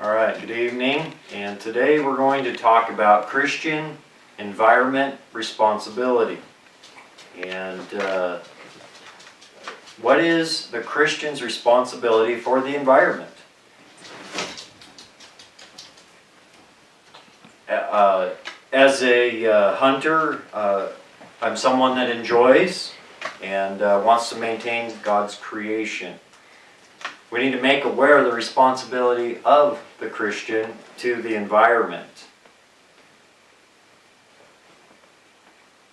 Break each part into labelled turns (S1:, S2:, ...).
S1: All right, good evening. And today we're going to talk about Christian environment responsibility. And what is the Christian's responsibility for the environment? As a hunter, I'm someone that enjoys and wants to maintain God's creation. We need to make aware of the responsibility of the Christian to the environment.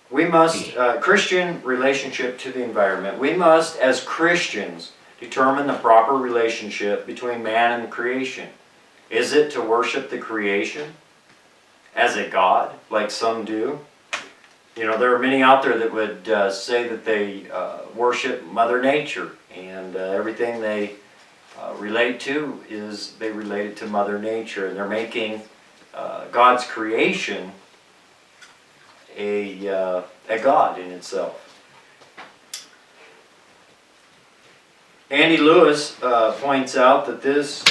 S1: We must, Christian relationship to the environment, we must, as Christians, determine the proper relationship between man and creation. Is it to worship the creation as a god, like some do? You know, there are many out there that would say that they worship Mother Nature, and everything they relate to is they relate it to Mother Nature, and they're making God's creation a god in itself. Andy Lewis points out that this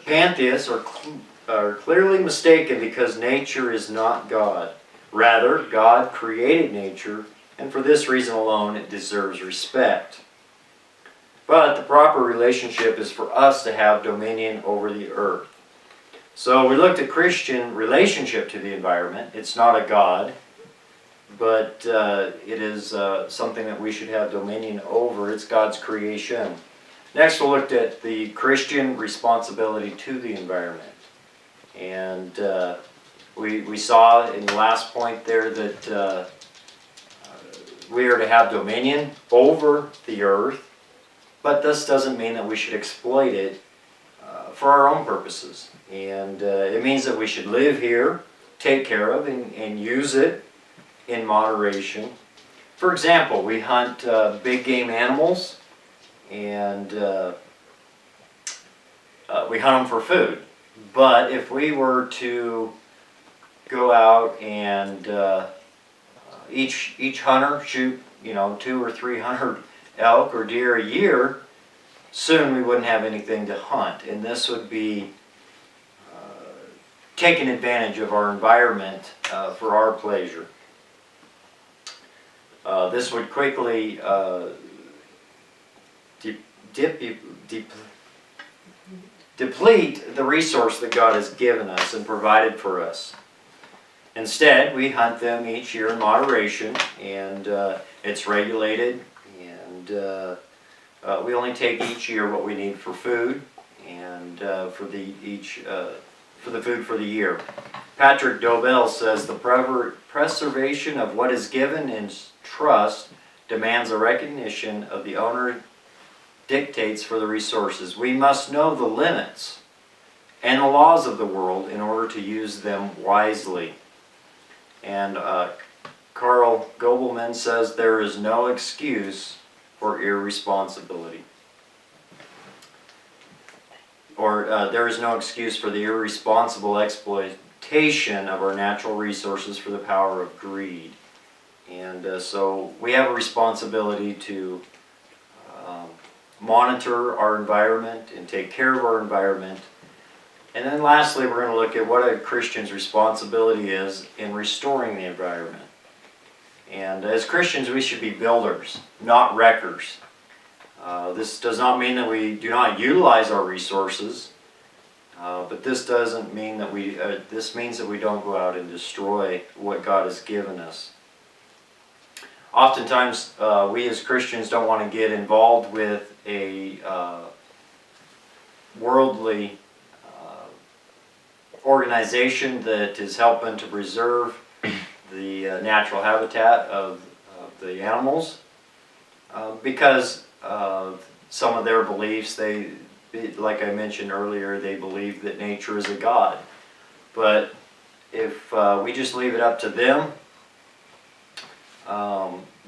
S1: pantheists are clearly mistaken because nature is not God. Rather, God created nature, and for this reason alone it deserves respect. But the proper relationship is for us to have dominion over the earth. So we looked at Christian relationship to the environment. It's not a god, but it is something that we should have dominion over. It's God's creation. Next, we looked at the Christian responsibility to the environment. And we saw in the last point there that we are to have dominion over the earth, but this doesn't mean that we should exploit it for our own purposes. And it means that we should live here, take care of, and use it in moderation. For example, we hunt big game animals, and we hunt them for food. But if we were to go out and each hunter shoot 200 or 300 elk or deer a year, soon we wouldn't have anything to hunt, and this would be taking advantage of our environment for our pleasure. This would quickly deplete the resource that God has given us and provided for us. Instead, we hunt them each year in moderation, and it's regulated, and we only take each year what we need for food and for the food for the year. Patrick Dobell says the preservation of what is given in trust demands a recognition of the owner dictates for the resources. We must know the limits and the laws of the world in order to use them wisely. And Carl Gobelman says there is no excuse for irresponsibility. Or there is no excuse for the irresponsible exploitation of our natural resources for the power of greed. And so we have a responsibility to monitor our environment and take care of our environment. And then lastly, we're going to look at what a Christian's responsibility is in restoring the environment. And as Christians, we should be builders, not wreckers. This does not mean that we do not utilize our resources, but this doesn't mean that this means that we don't go out and destroy what God has given us. Oftentimes, we as Christians don't want to get involved with a worldly organization that is helping to preserve the natural habitat of the animals because of some of their beliefs. Like I mentioned earlier, they believe that nature is a god. But if we just leave it up to them,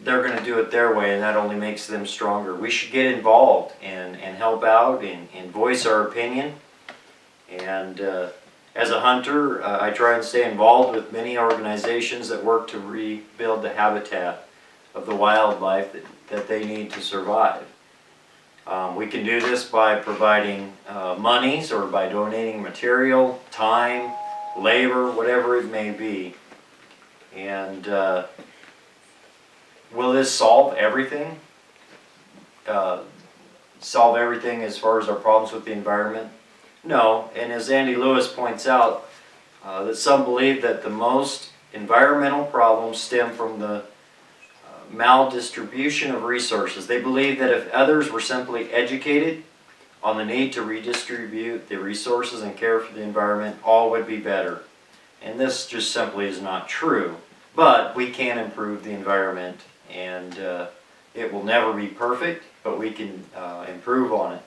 S1: they're going to do it their way, and that only makes them stronger. We should get involved and help out and voice our opinion. And as a hunter, I try and stay involved with many organizations that work to rebuild the habitat of the wildlife that they need to survive. We can do this by providing monies or by donating material, time, labor, whatever it may be. And will this solve everything? Solve everything as far as our problems with the environment? No, and as Andy Lewis points out, that some believe that the most environmental problems stem from the maldistribution of resources. They believe that if others were simply educated on the need to redistribute the resources and care for the environment, all would be better. And this just simply is not true. But we can improve the environment, and it will never be perfect, but we can improve on it.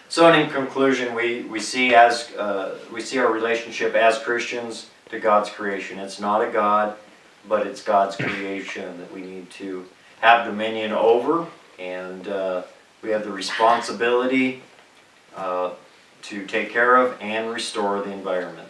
S1: So in conclusion, we see our relationship as Christians to God's creation. It's not a God, but it's God's creation that we need to have dominion over, and we have the responsibility to take care of and restore the environment.